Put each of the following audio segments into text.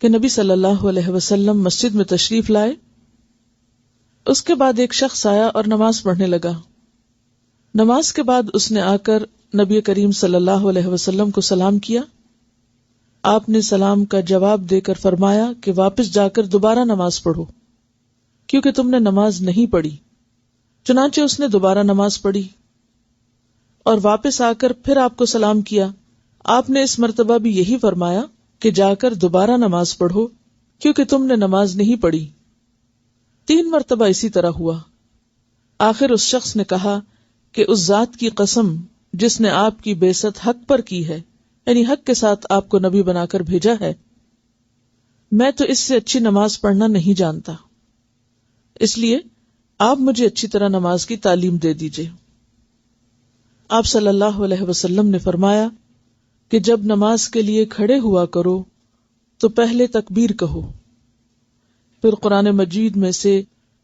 کہ نبی صلی اللہ علیہ وسلم مسجد میں تشریف لائے. اس کے بعد ایک شخص آیا اور نماز پڑھنے لگا. نماز کے بعد اس نے آ کر نبی کریم صلی اللہ علیہ وسلم کو سلام کیا. آپ نے سلام کا جواب دے کر فرمایا کہ واپس جا کر دوبارہ نماز پڑھو کیونکہ تم نے نماز نہیں پڑھی. چنانچہ اس نے دوبارہ نماز پڑھی اور واپس آ کر پھر آپ کو سلام کیا. آپ نے اس مرتبہ بھی یہی فرمایا کہ جا کر دوبارہ نماز پڑھو کیونکہ تم نے نماز نہیں پڑھی. 3 مرتبہ اسی طرح ہوا. آخر اس شخص نے کہا کہ اس ذات کی قسم جس نے آپ کی بعثت حق پر کی ہے، یعنی حق کے ساتھ آپ کو نبی بنا کر بھیجا ہے، میں تو اس سے اچھی نماز پڑھنا نہیں جانتا، اس لیے آپ مجھے اچھی طرح نماز کی تعلیم دے دیجئے. آپ صلی اللہ علیہ وسلم نے فرمایا کہ جب نماز کے لیے کھڑے ہوا کرو تو پہلے تکبیر کہو، پھر قرآن مجید میں سے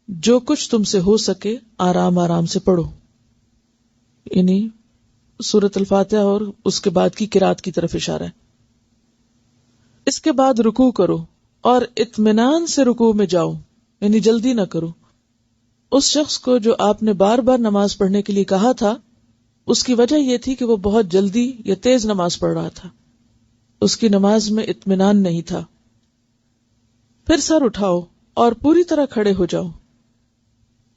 جو کچھ تم سے ہو سکے آرام آرام سے پڑھو، یعنی سورۃ الفاتحہ اور اس کے بعد کی قرات کی طرف اشارہ ہے. اس کے بعد رکوع کرو اور اطمینان سے رکوع میں جاؤ، یعنی جلدی نہ کرو. اس شخص کو جو آپ نے بار بار نماز پڑھنے کے لیے کہا تھا، اس کی وجہ یہ تھی کہ وہ بہت جلدی یا تیز نماز پڑھ رہا تھا، اس کی نماز میں اطمینان نہیں تھا. پھر سر اٹھاؤ اور پوری طرح کھڑے ہو جاؤ.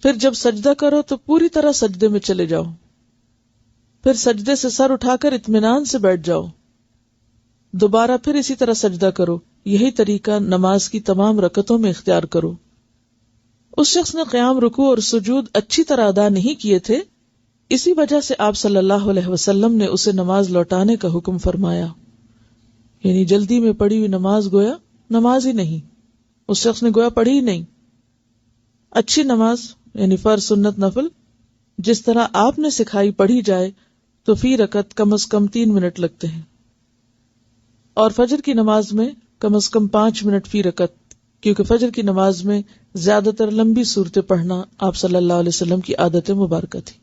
پھر جب سجدہ کرو تو پوری طرح سجدے میں چلے جاؤ. پھر سجدے سے سر اٹھا کر اطمینان سے بیٹھ جاؤ. دوبارہ پھر اسی طرح سجدہ کرو. یہی طریقہ نماز کی تمام رکعتوں میں اختیار کرو. اس شخص نے قیام، رکوع اور سجود اچھی طرح ادا نہیں کیے تھے، اسی وجہ سے آپ صلی اللہ علیہ وسلم نے اسے نماز لوٹانے کا حکم فرمایا. یعنی جلدی میں پڑھی ہوئی نماز گویا نماز ہی نہیں، اس شخص نے گویا پڑھی ہی نہیں. اچھی نماز یعنی فرض، سنت، نفل جس طرح آپ نے سکھائی پڑھی جائے تو فی رکعت کم از کم 3 منٹ لگتے ہیں، اور فجر کی نماز میں کم از کم 5 منٹ فی رکعت، کیونکہ فجر کی نماز میں زیادہ تر لمبی صورتیں پڑھنا آپ صلی اللہ علیہ وسلم کی عادت مبارکہ تھی.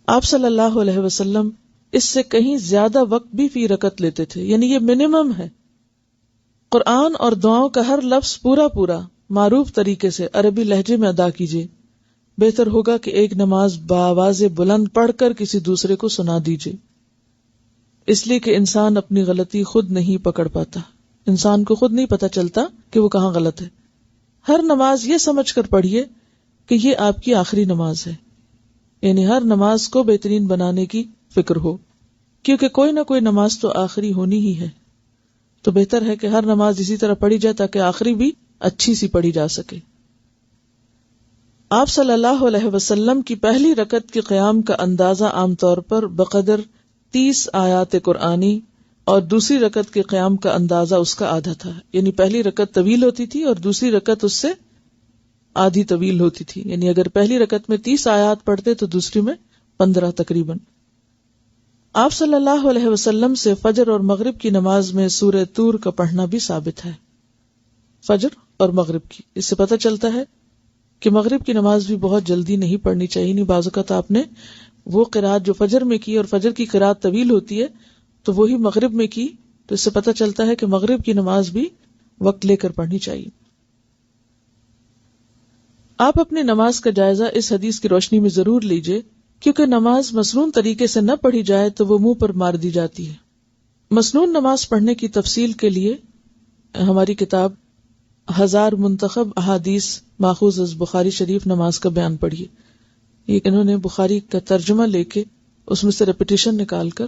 آپ صلی اللہ علیہ وسلم اس سے کہیں زیادہ وقت بھی فی رکعت لیتے تھے، یعنی یہ منیمم ہے. قرآن اور دعاؤں کا ہر لفظ پورا پورا معروف طریقے سے عربی لہجے میں ادا کیجیے. بہتر ہوگا کہ ایک نماز بآواز بلند پڑھ کر کسی دوسرے کو سنا دیجیے، اس لیے کہ انسان اپنی غلطی خود نہیں پکڑ پاتا، انسان کو خود نہیں پتا چلتا کہ وہ کہاں غلط ہے. ہر نماز یہ سمجھ کر پڑھیے کہ یہ آپ کی آخری نماز ہے، یعنی ہر نماز کو بہترین بنانے کی فکر ہو، کیونکہ کوئی نہ کوئی نماز تو آخری ہونی ہی ہے. تو بہتر ہے کہ ہر نماز اسی طرح پڑھی جائے تاکہ آخری بھی اچھی سی پڑھی جا سکے. آپ صلی اللہ علیہ وسلم کی پہلی رکعت کے قیام کا اندازہ عام طور پر بقدر 30 آیات قرآنی اور دوسری رکعت کے قیام کا اندازہ اس کا آدھا تھا، یعنی پہلی رکعت طویل ہوتی تھی اور دوسری رکعت اس سے آدھی طویل ہوتی تھی. یعنی اگر پہلی رکعت میں 30 آیات پڑھتے تو دوسری میں 15 تقریباً. آپ صلی اللہ علیہ وسلم سے فجر اور مغرب کی نماز میں سورہ طور کا پڑھنا بھی ثابت ہے. فجر اور مغرب کی، اس سے پتہ چلتا ہے کہ مغرب کی نماز بھی بہت جلدی نہیں پڑھنی چاہیے. نہیں، بعض اوقات آپ نے وہ قرات جو فجر میں کی اور فجر کی قرات طویل ہوتی ہے تو وہی مغرب میں کی، تو اس سے پتہ چلتا ہے کہ مغرب کی نماز بھی وقت لے کر پڑھنی چاہیے. آپ اپنی نماز کا جائزہ اس حدیث کی روشنی میں ضرور لیجئے، کیونکہ نماز مسنون طریقے سے نہ پڑھی جائے تو وہ منہ پر مار دی جاتی ہے. مسنون نماز پڑھنے کی تفصیل کے لیے ہماری کتاب 1000 منتخب احادیث ماخوذ از بخاری شریف نماز کا بیان پڑھیے. یہ انہوں نے بخاری کا ترجمہ لے کے اس میں سے ریپیٹیشن نکال کر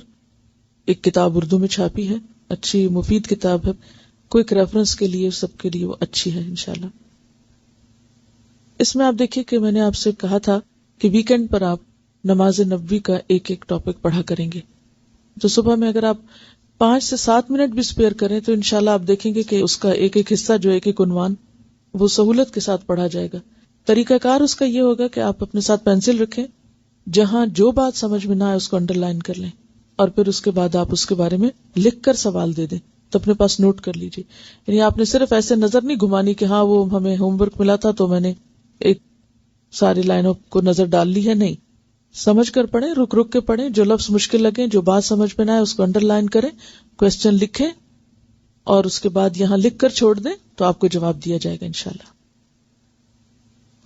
ایک کتاب اردو میں چھاپی ہے. اچھی مفید کتاب ہے، کوئک ریفرنس کے لیے سب کے لیے وہ اچھی ہے انشاءاللہ. اس میں آپ دیکھیے کہ میں نے آپ سے کہا تھا کہ ویکینڈ پر آپ نماز نبوی کا ایک ایک ٹاپک پڑھا کریں گے. تو صبح میں اگر آپ 5 سے 7 منٹ بھی سپیئر کریں تو انشاءاللہ آپ دیکھیں گے کہ اس کا ایک ایک حصہ جو ایک ایک عنوان وہ سہولت کے ساتھ پڑھا جائے گا. طریقہ کار اس کا یہ ہوگا کہ آپ اپنے ساتھ پینسل رکھیں، جہاں جو بات سمجھ میں نہ آئے اس کو انڈر لائن کر لیں، اور پھر اس کے بعد آپ اس کے بارے میں لکھ کر سوال دے دیں تو اپنے پاس نوٹ کر لیجیے. یعنی آپ نے صرف ایسے نظر نہیں گھمانی کہ ہاں وہ ہمیں ہوم ورک ملا تھا تو میں نے ایک ساری لائنوں کو نظر ڈال لی ہے. نہیں، سمجھ کر پڑھیں، رک رک کے پڑھیں، جو لفظ مشکل لگیں، جو بات سمجھ میں نہ آئے اس کو انڈر لائن کریں، کوشچن لکھیں اور اس کے بعد یہاں لکھ کر چھوڑ دیں تو آپ کو جواب دیا جائے گا انشاءاللہ۔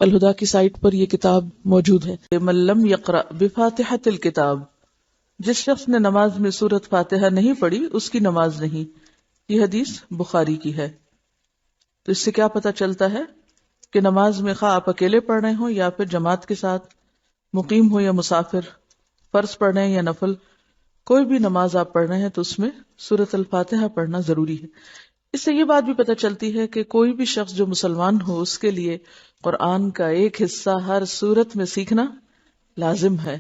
الہدا کی سائٹ پر یہ کتاب موجود ہے۔ من لم یقرأ بفاتحۃ الکتاب، جس شخص نے نماز میں سورۃ فاتحہ نہیں پڑھی اس کی نماز نہیں۔ یہ حدیث بخاری کی ہے۔ تو اس سے کیا پتہ چلتا ہے کہ نماز میں خواہ آپ اکیلے پڑھ رہے ہوں یا پھر جماعت کے ساتھ، مقیم ہو یا مسافر، فرض پڑھ رہے ہیں یا نفل، کوئی بھی نماز آپ پڑھ رہے ہیں تو اس میں سورۃ الفاتحہ پڑھنا ضروری ہے۔ اس سے یہ بات بھی پتہ چلتی ہے کہ کوئی بھی شخص جو مسلمان ہو اس کے لیے قرآن کا ایک حصہ ہر صورت میں سیکھنا لازم ہے،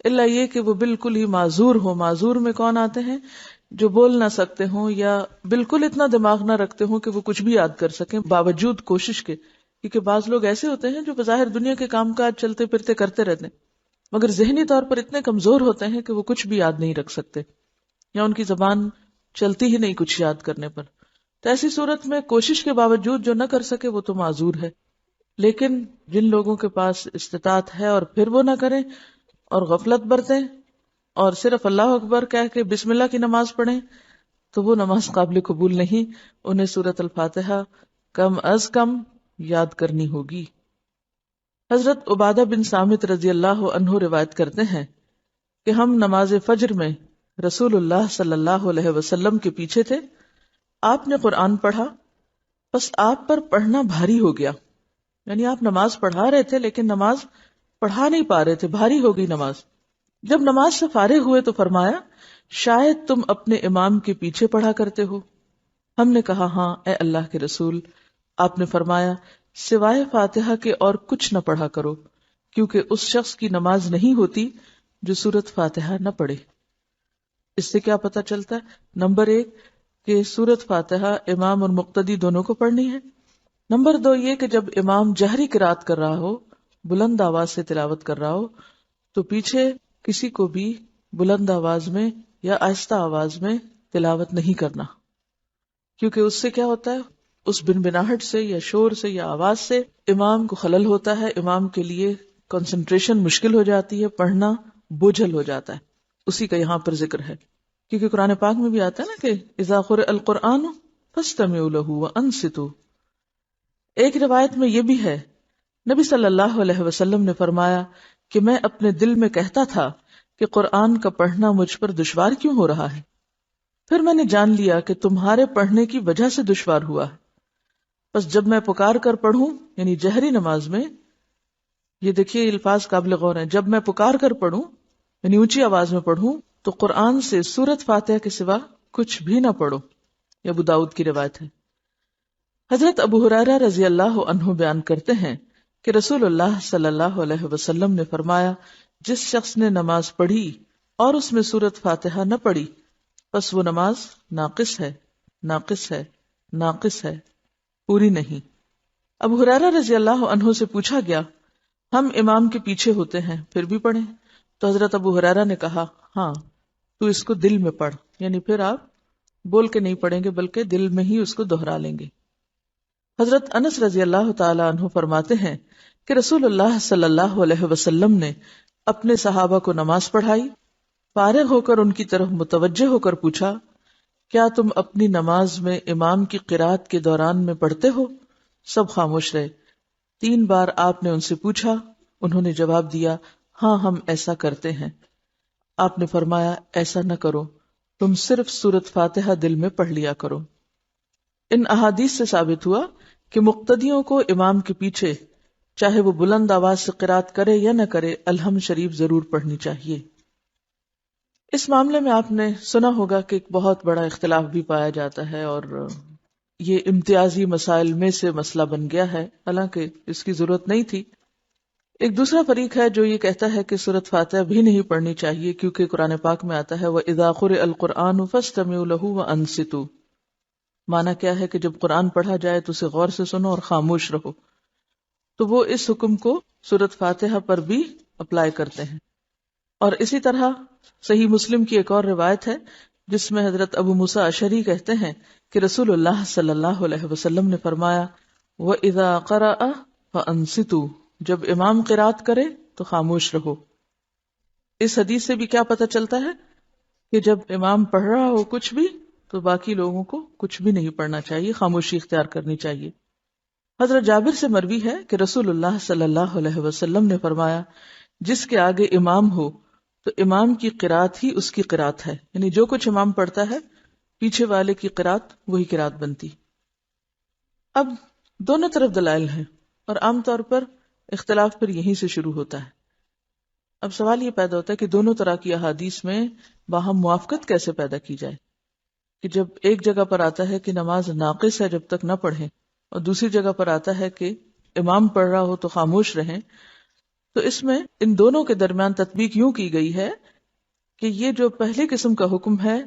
الا یہ کہ وہ بالکل ہی معذور ہو۔ معذور میں کون آتے ہیں؟ جو بول نہ سکتے ہوں یا بالکل اتنا دماغ نہ رکھتے ہوں کہ وہ کچھ بھی یاد کر سکیں باوجود کوشش کے، کیونکہ بعض لوگ ایسے ہوتے ہیں جو بظاہر دنیا کے کام کاج چلتے پھرتے کرتے رہتے ہیں مگر ذہنی طور پر اتنے کمزور ہوتے ہیں کہ وہ کچھ بھی یاد نہیں رکھ سکتے یا ان کی زبان چلتی ہی نہیں کچھ یاد کرنے پر۔ تو ایسی صورت میں کوشش کے باوجود جو نہ کر سکے وہ تو معذور ہے، لیکن جن لوگوں کے پاس استطاعت ہے اور پھر وہ نہ کریں اور غفلت برتیں اور صرف اللہ اکبر کہہ کے بسم اللہ کی نماز پڑھیں تو وہ نماز قابل قبول نہیں، انہیں سورۃ الفاتحہ کم از کم یاد کرنی ہوگی۔ حضرت عبادہ بن صامت رضی اللہ عنہ روایت کرتے ہیں کہ ہم نماز فجر میں رسول اللہ صلی اللہ علیہ وسلم کے پیچھے تھے، آپ نے قرآن پڑھا، بس آپ پر پڑھنا بھاری ہو گیا، یعنی آپ نماز پڑھا رہے تھے لیکن نماز پڑھا نہیں پا رہے تھے، بھاری ہو گئی نماز۔ جب نماز سے فارغ ہوئے تو فرمایا شاید تم اپنے امام کے پیچھے پڑھا کرتے ہو۔ ہم نے کہا ہاں اے اللہ کے رسول۔ آپ نے فرمایا سوائے فاتحہ کے اور کچھ نہ پڑھا کرو، کیونکہ اس شخص کی نماز نہیں ہوتی جو سورۃ فاتحہ نہ پڑھے۔ اس سے کیا پتہ چلتا ہے؟ نمبر 1 کہ سورۃ فاتحہ امام اور مقتدی دونوں کو پڑھنی ہے۔ نمبر 2 یہ کہ جب امام جہری قرات کر رہا ہو، بلند آواز سے تلاوت کر رہا ہو، تو پیچھے کسی کو بھی بلند آواز میں یا آہستہ آواز میں تلاوت نہیں کرنا، کیونکہ اس سے کیا ہوتا ہے، اس بنبناہٹ سے یا شور سے یا آواز سے امام کو خلل ہوتا ہے، امام کے لیے کنسنٹریشن مشکل ہو جاتی ہے، پڑھنا بوجھل ہو جاتا ہے۔ اسی کا یہاں پر ذکر ہے، کیونکہ قرآن پاک میں بھی آتا ہے نا کہ اذا قرئ القرآن فاستمعوا له وانصتوا۔ ایک روایت میں یہ بھی ہے، نبی صلی اللہ علیہ وسلم نے فرمایا کہ میں اپنے دل میں کہتا تھا کہ قرآن کا پڑھنا مجھ پر دشوار کیوں ہو رہا ہے، پھر میں نے جان لیا کہ تمہارے پڑھنے کی وجہ سے دشوار ہوا ہے، بس جب میں پکار کر پڑھوں، یعنی جہری نماز میں، یہ دیکھیے الفاظ قابل غور ہیں، جب میں پکار کر پڑھوں یعنی اونچی آواز میں پڑھوں تو قرآن سے سورۃ فاتحہ کے سوا کچھ بھی نہ پڑھو۔ یہ ابو داؤد کی روایت ہے۔ حضرت ابو ہریرہ رضی اللہ عنہ بیان کرتے ہیں کہ رسول اللہ صلی اللہ علیہ وسلم نے فرمایا جس شخص نے نماز پڑھی اور اس میں سورۃ فاتحہ نہ پڑھی بس وہ نماز ناقص ہے، ناقص ہے، ناقص ہے، پوری نہیں۔ ابو ہریرہ رضی اللہ عنہ سے پوچھا گیا ہم امام کے پیچھے ہوتے ہیں پھر بھی پڑھیں؟ تو حضرت ابو ہریرہ نے کہا ہاں تو اس کو دل میں پڑھ، یعنی پھر آپ بول کے نہیں پڑھیں گے بلکہ دل میں ہی اس کو دہرا لیں گے۔ حضرت انس رضی اللہ تعالی عنہ فرماتے ہیں کہ رسول اللہ صلی اللہ علیہ وسلم نے اپنے صحابہ کو نماز پڑھائی، فارغ ہو کر ان کی طرف متوجہ ہو کر پوچھا کیا تم اپنی نماز میں امام کی قرات کے دوران میں پڑھتے ہو؟ سب خاموش رہے۔ 3 بار آپ نے ان سے پوچھا، انہوں نے جواب دیا ہاں ہم ایسا کرتے ہیں۔ آپ نے فرمایا ایسا نہ کرو، تم صرف سورۃ فاتحہ دل میں پڑھ لیا کرو۔ ان احادیث سے ثابت ہوا کہ مقتدیوں کو امام کے پیچھے چاہے وہ بلند آواز سے قرات کرے یا نہ کرے الحمد شریف ضرور پڑھنی چاہیے۔ اس معاملے میں آپ نے سنا ہوگا کہ ایک بہت بڑا اختلاف بھی پایا جاتا ہے اور یہ امتیازی مسائل میں سے مسئلہ بن گیا ہے، حالانکہ اس کی ضرورت نہیں تھی۔ ایک دوسرا فریق ہے جو یہ کہتا ہے کہ سورۃ فاتحہ بھی نہیں پڑھنی چاہیے کیونکہ قرآن پاک میں آتا ہے وَإِذَا قُرِئَ الْقُرْآنُ فَاسْتَمِعُوا لَهُ وَأَنصِتُوا۔ معنی کیا ہے کہ جب قرآن پڑھا جائے تو اسے غور سے سنو اور خاموش رہو، تو وہ اس حکم کو سورۃ فاتحہ پر بھی اپلائی کرتے ہیں۔ اور اسی طرح صحیح مسلم کی ایک اور روایت ہے جس میں حضرت ابو موسیٰ اشعری کہتے ہیں کہ رسول اللہ صلی اللہ علیہ وسلم نے فرمایا وَإِذَا قَرَأَ فَأَنصِتُوا، جب امام قرات کرے تو خاموش رہو۔ اس حدیث سے بھی کیا پتہ چلتا ہے کہ جب امام پڑھ رہا ہو کچھ بھی تو باقی لوگوں کو کچھ بھی نہیں پڑھنا چاہیے، خاموشی اختیار کرنی چاہیے۔ حضرت جابر سے مروی ہے کہ رسول اللہ صلی اللہ علیہ وسلم نے فرمایا، جس کے آگے امام ہو تو امام کی قرات ہی اس کی قرات ہے، یعنی جو کچھ امام پڑھتا ہے پیچھے والے کی قرات وہی قرات بنتی۔ اب دونوں طرف دلائل ہیں اور عام طور پر اختلاف پھر یہیں سے شروع ہوتا ہے۔ اب سوال یہ پیدا ہوتا ہے کہ دونوں طرح کی احادیث میں باہم موافقت کیسے پیدا کی جائے، کہ جب ایک جگہ پر آتا ہے کہ نماز ناقص ہے جب تک نہ پڑھیں، اور دوسری جگہ پر آتا ہے کہ امام پڑھ رہا ہو تو خاموش رہیں، تو اس میں ان دونوں کے درمیان تطبیق یوں کی گئی ہے کہ یہ جو پہلی قسم کا حکم ہے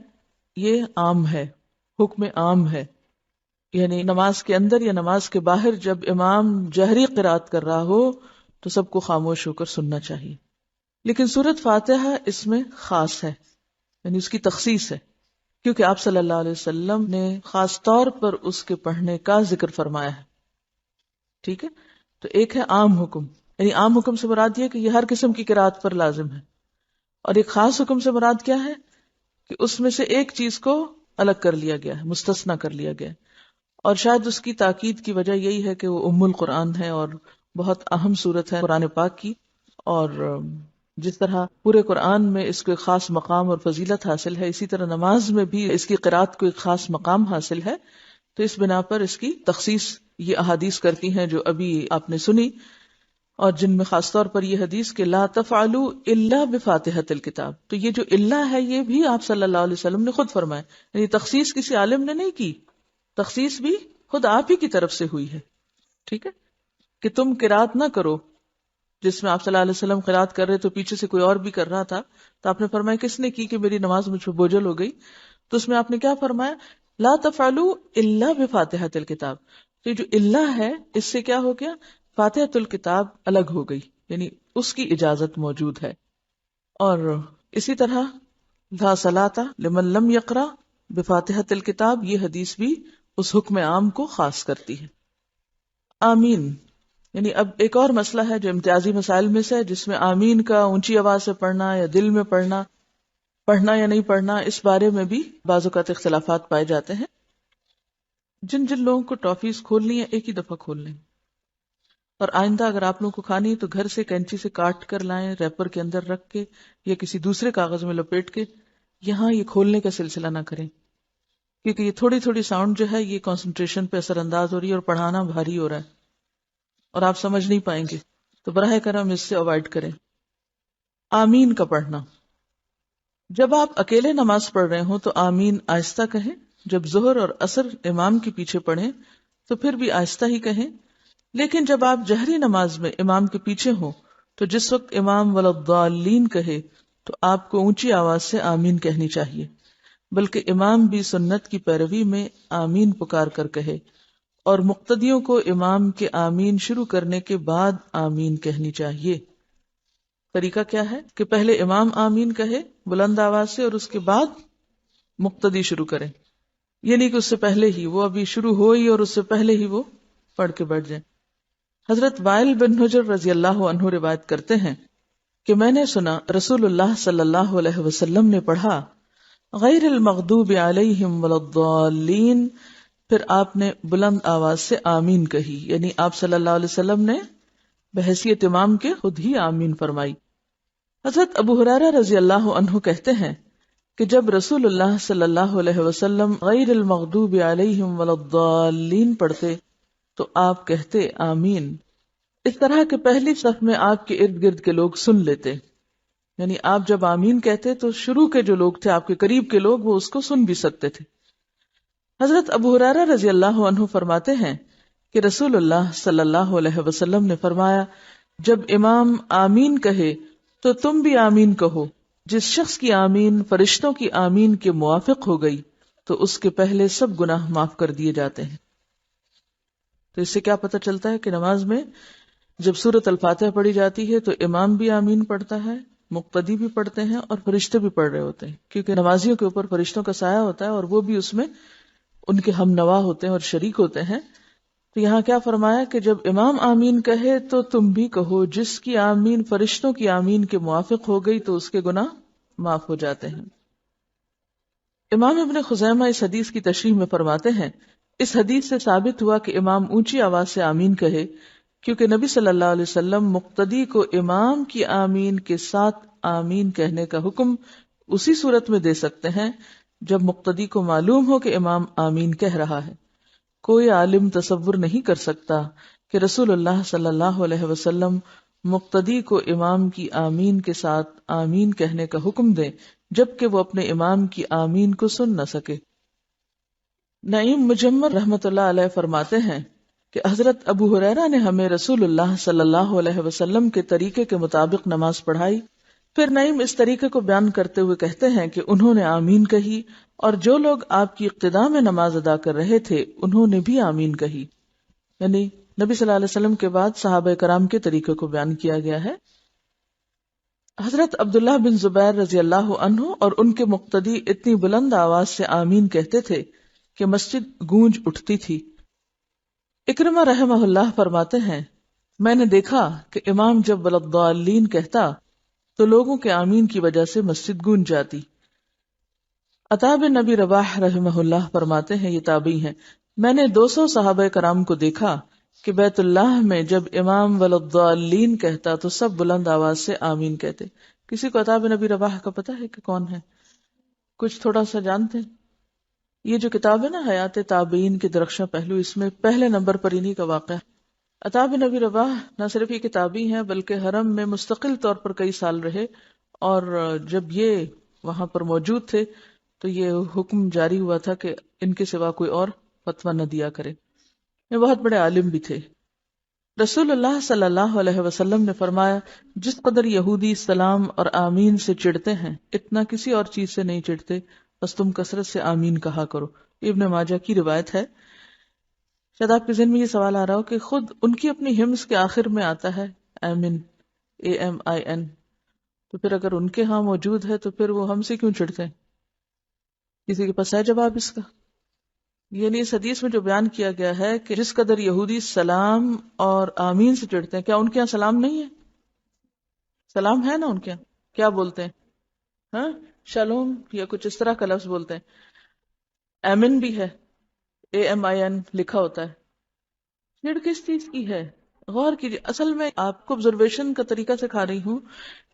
یہ عام ہے، حکم عام ہے، یعنی نماز کے اندر یا نماز کے باہر جب امام جہری قرات کر رہا ہو تو سب کو خاموش ہو کر سننا چاہیے۔ لیکن سورۃ فاتحہ اس میں خاص ہے، یعنی اس کی تخصیص ہے، کیونکہ آپ صلی اللہ علیہ وسلم نے خاص طور پر اس کے پڑھنے کا ذکر فرمایا ہے۔ ٹھیک ہے، تو ایک ہے عام حکم، یعنی عام حکم سے مراد یہ کہ یہ ہر قسم کی قرات پر لازم ہے، اور ایک خاص حکم سے مراد کیا ہے کہ اس میں سے ایک چیز کو الگ کر لیا گیا ہے، مستثنیٰ کر لیا گیا ہے، اور شاید اس کی تاکید کی وجہ یہی ہے کہ وہ ام القرآن ہے اور بہت اہم صورت ہے قرآن پاک کی، اور جس طرح پورے قرآن میں اس کو ایک خاص مقام اور فضیلت حاصل ہے، اسی طرح نماز میں بھی اس کی قرات کو ایک خاص مقام حاصل ہے، تو اس بنا پر اس کی تخصیص یہ احادیث کرتی ہیں جو ابھی آپ نے سنی، اور جن میں خاص طور پر یہ حدیث کہ لا تفعلوا الا بفاتحۃ الکتاب، تو یہ جو الا ہے یہ بھی آپ صلی اللہ علیہ وسلم نے خود فرمایا، یعنی تخصیص کسی عالم نے نہیں کی، تخصیص بھی خود آپ ہی کی طرف سے ہوئی ہے۔ ٹھیک ہے، کہ تم قرات نہ کرو، جس میں آپ صلی اللہ علیہ وسلم قرات کر رہے تو پیچھے سے کوئی اور بھی کر رہا تھا، تو آپ نے فرمایا کس نے کی کہ میری نماز مجھ پہ بوجھل ہو گئی، تو اس میں آپ نے کیا فرمایا، لا تفعلوا الا بفاتحۃ الکتاب، تو یہ جو الا ہے اس سے کیا ہو گیا، فاتحۃ الکتاب الگ ہو گئی، یعنی اس کی اجازت موجود ہے۔ اور اسی طرح لا صلاۃ لمن لم یقرأ بفاتحۃ الکتاب، یہ حدیث بھی اس حکم عام کو خاص کرتی ہے۔ آمین، یعنی اب ایک اور مسئلہ ہے جو امتیازی مسائل میں سے ہے، جس میں آمین کا اونچی آواز سے پڑھنا یا دل میں پڑھنا یا نہیں پڑھنا، اس بارے میں بھی بعض اوقات اختلافات پائے جاتے ہیں۔ جن لوگوں کو ٹافیز کھولنی ہے ایک ہی دفعہ کھول لیں، اور آئندہ اگر آپ لوگوں کو کھانی ہے تو گھر سے کینچی سے کاٹ کر لائیں، ریپر کے اندر رکھ کے یا کسی دوسرے کاغذ میں لپیٹ کے، یہاں یہ کھولنے کا سلسلہ نہ کریں، کیونکہ یہ تھوڑی تھوڑی ساؤنڈ جو ہے یہ کنسنٹریشن پہ اثر انداز ہو رہی ہے اور پڑھانا بھاری ہو رہا ہے اور آپ سمجھ نہیں پائیں گے، تو براہ کرم اس سے اوائڈ کریں۔ آمین کا پڑھنا، جب آپ اکیلے نماز پڑھ رہے ہوں تو آمین آہستہ کہیں، جب ظہر اور عصر امام کے پیچھے پڑھیں تو پھر بھی آہستہ ہی کہیں، لیکن جب آپ جہری نماز میں امام کے پیچھے ہوں تو جس وقت امام ولضالین کہے تو آپ کو اونچی آواز سے آمین کہنی چاہیے، بلکہ امام بھی سنت کی پیروی میں آمین پکار کر کہے، اور مقتدیوں کو امام کے آمین شروع کرنے کے بعد آمین کہنی چاہیے۔ طریقہ کیا ہے کہ پہلے امام آمین کہے بلند آواز سے اور اس کے بعد مقتدی شروع کرے، یعنی کہ اس سے پہلے ہی وہ ابھی شروع ہوئی اور اس سے پہلے ہی وہ پڑھ کے بیٹھ جائیں۔ حضرت وائل بن حجر رضی اللہ عنہ روایت کرتے ہیں کہ میں نے سنا رسول اللہ صلی اللہ علیہ وسلم نے پڑھا غیر المغضوب علیہم ولضالین، پھر آپ نے بلند آواز سے آمین کہی، یعنی آپ صلی اللہ علیہ وسلم نے بحیثیت امام کے خود ہی آمین فرمائی۔ حضرت ابو ہریرہ رضی اللہ عنہ کہتے ہیں کہ جب رسول اللہ صلی اللہ علیہ وسلم غیر المغضوب علیہم ولضالین پڑھتے تو آپ کہتے آمین، اس طرح کہ پہلی صف میں آپ کے ارد گرد کے لوگ سن لیتے، یعنی آپ جب آمین کہتے تو شروع کے جو لوگ تھے آپ کے قریب کے لوگ وہ اس کو سن بھی سکتے تھے۔ حضرت ابو ہریرہ رضی اللہ عنہ فرماتے ہیں کہ رسول اللہ صلی اللہ علیہ وسلم نے فرمایا جب امام آمین کہے تو تم بھی آمین کہو، جس شخص کی آمین فرشتوں کی آمین کے موافق ہو گئی تو اس کے پہلے سب گناہ معاف کر دیے جاتے ہیں۔ تو اس سے کیا پتہ چلتا ہے کہ نماز میں جب سورۃ الفاتحہ پڑھی جاتی ہے تو امام بھی آمین پڑھتا ہے، مقتدی بھی پڑھتے ہیں اور فرشتے بھی پڑھ رہے ہوتے ہیں، کیونکہ نمازیوں کے اوپر فرشتوں کا سایہ ہوتا ہے اور وہ بھی اس میں ان کے ہم نوا ہوتے ہیں اور شریک ہوتے ہیں۔ تو یہاں کیا فرمایا کہ جب امام آمین کہے تو تم بھی کہو، جس کی آمین فرشتوں کی آمین کے موافق ہو گئی تو اس کے گناہ معاف ہو جاتے ہیں۔ امام ابن خزیمہ اس حدیث کی تشریح میں فرماتے ہیں، اس حدیث سے ثابت ہوا کہ امام اونچی آواز سے آمین کہے، کیونکہ نبی صلی اللہ علیہ وسلم مقتدی کو امام کی آمین کے ساتھ آمین کہنے کا حکم اسی صورت میں دے سکتے ہیں جب مقتدی کو معلوم ہو کہ امام آمین کہہ رہا ہے۔ کوئی عالم تصور نہیں کر سکتا کہ رسول اللہ صلی اللہ علیہ وسلم مقتدی کو امام کی آمین کے ساتھ آمین کہنے کا حکم دے جبکہ وہ اپنے امام کی آمین کو سن نہ سکے۔ نعیم مجمر رحمۃ اللہ علیہ فرماتے ہیں کہ حضرت ابو ہریرہ نے ہمیں رسول اللہ صلی اللہ علیہ وسلم کے طریقے کے مطابق نماز پڑھائی۔ پھر نعیم اس طریقے کو بیان کرتے ہوئے کہتے ہیں کہ انہوں نے آمین کہی اور جو لوگ آپ کی اقتداء میں نماز ادا کر رہے تھے انہوں نے بھی آمین کہی، یعنی نبی صلی اللہ علیہ وسلم کے بعد صحابہ کرام کے طریقے کو بیان کیا گیا ہے۔ حضرت عبداللہ بن زبیر رضی اللہ عنہ اور ان کے مقتدی اتنی بلند آواز سے آمین کہتے تھے کہ مسجد گونج اٹھتی تھی۔ اکرمہ رحمہ اللہ فرماتے ہیں، میں نے دیکھا کہ امام جب ولضالین کہتا تو لوگوں کے آمین کی وجہ سے مسجد گونج جاتی۔ عطا بن نبی رواح رحمہ اللہ فرماتے ہیں، یہ تابعی ہیں، میں نے 200 صحابہ کرام کو دیکھا کہ بیت اللہ میں جب امام ولضالین کہتا تو سب بلند آواز سے آمین کہتے۔ کسی کو عطا بن نبی رواح کا پتہ ہے کہ کون ہے؟ کچھ تھوڑا سا جانتے ہیں؟ یہ جو کتاب ہے نا حیات تابعین کے درخشاں پہلو، اس میں پہلے نمبر پر انہی کا واقعہ۔ عطا بن نبی رواح نہ صرف یہ کتابی ہیں بلکہ حرم میں مستقل طور پر کئی سال رہے، اور جب یہ وہاں پر موجود تھے تو یہ حکم جاری ہوا تھا کہ ان کے سوا کوئی اور فتویٰ نہ دیا کرے۔ یہ بہت بڑے عالم بھی تھے۔ رسول اللہ صلی اللہ علیہ وسلم نے فرمایا، جس قدر یہودی سلام اور آمین سے چڑھتے ہیں اتنا کسی اور چیز سے نہیں چڑھتے، بس تم کثرت سے آمین کہا کرو۔ ابن ماجہ کی روایت ہے۔ شاید آپ کے ذہن میں یہ سوال آ رہا ہو کہ خود ان کی اپنی ہمز کے آخر میں آتا ہے آمین، AMIN، تو پھر اگر ان کے ہاں موجود ہے تو پھر وہ ہم سے کیوں چڑھتے ہیں؟ کسی کے پاس ہے جواب اس کا؟ یعنی اس حدیث میں جو بیان کیا گیا ہے کہ جس قدر یہودی سلام اور آمین سے چڑھتے ہیں، کیا ان کے یہاں سلام نہیں ہے؟ سلام ہے نا ان کے یہاں، کیا بولتے ہیں؟ ہاں، شالوم یا کچھ اس طرح کا لفظ بولتے ہیں۔ آمین بھی ہے، AMIN لکھا ہوتا ہے۔ چڑ کس چیز کی ہے؟ غور کیجیے۔ اصل میں آپ کو آبزرویشن کا طریقہ سکھا رہی ہوں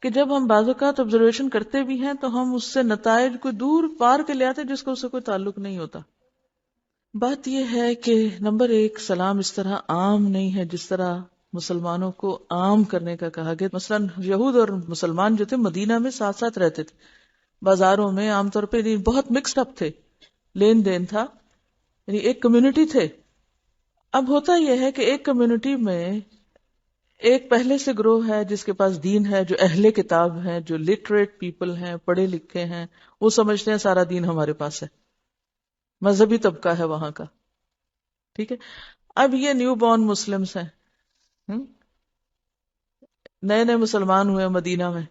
کہ جب ہم بعض اوقات آبزرویشن کرتے بھی ہیں تو ہم اس سے نتائج کو دور پار کے لے آتے جس کو اس سے کوئی تعلق نہیں ہوتا۔ بات یہ ہے کہ نمبر 1، سلام اس طرح عام نہیں ہے جس طرح مسلمانوں کو عام کرنے کا کہا گیا۔ مثلا یہود اور مسلمان جو تھے مدینہ میں ساتھ ساتھ رہتے تھے، بازاروں میں عام طور پہ بہت مکسڈ اپ تھے، لین دین تھا، یعنی ایک کمیونٹی تھے۔ اب ہوتا یہ ہے کہ ایک کمیونٹی میں ایک پہلے سے گروہ ہے جس کے پاس دین ہے، جو اہل کتاب ہیں، جو لٹریٹ پیپل ہیں، پڑھے لکھے ہیں، وہ سمجھتے ہیں سارا دین ہمارے پاس ہے، مذہبی طبقہ ہے وہاں کا، ٹھیک ہے۔ اب یہ نیو بورن مسلمز ہیں، نئے نئے مسلمان ہوئے مدینہ میں،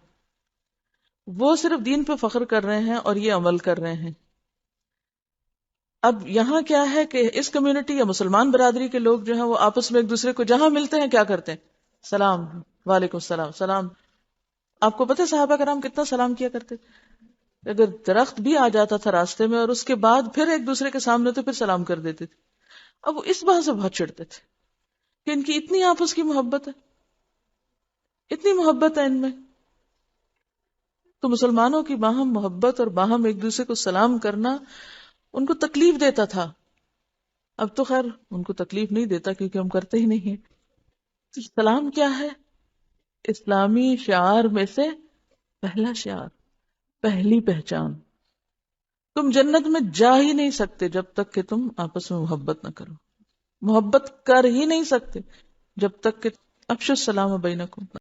وہ صرف دین پہ فخر کر رہے ہیں اور یہ عمل کر رہے ہیں۔ اب یہاں کیا ہے کہ اس کمیونٹی یا مسلمان برادری کے لوگ جو ہیں وہ آپس میں ایک دوسرے کو جہاں ملتے ہیں کیا کرتے ہیں؟ سلام، وعلیکم السلام، سلام۔ آپ کو پتہ ہے صحابہ کرام کتنا سلام کیا کرتے تھے؟ اگر درخت بھی آ جاتا تھا راستے میں اور اس کے بعد پھر ایک دوسرے کے سامنے تو پھر سلام کر دیتے تھے۔ اب وہ اس بات سے بہت چڑھتے تھے کہ ان کی اتنی آپس کی محبت ہے، اتنی محبت ہے ان میں، تو مسلمانوں کی باہم محبت اور باہم ایک دوسرے کو سلام کرنا ان کو تکلیف دیتا تھا۔ اب تو خیر ان کو تکلیف نہیں دیتا کیونکہ ہم کرتے ہی نہیں ہیں۔ تو سلام کیا ہے؟ اسلامی شعار میں سے پہلا شعار، پہلی پہچان۔ تم جنت میں جا ہی نہیں سکتے جب تک کہ تم آپس میں محبت نہ کرو، محبت کر ہی نہیں سکتے جب تک کہ افشوا السلام بینکم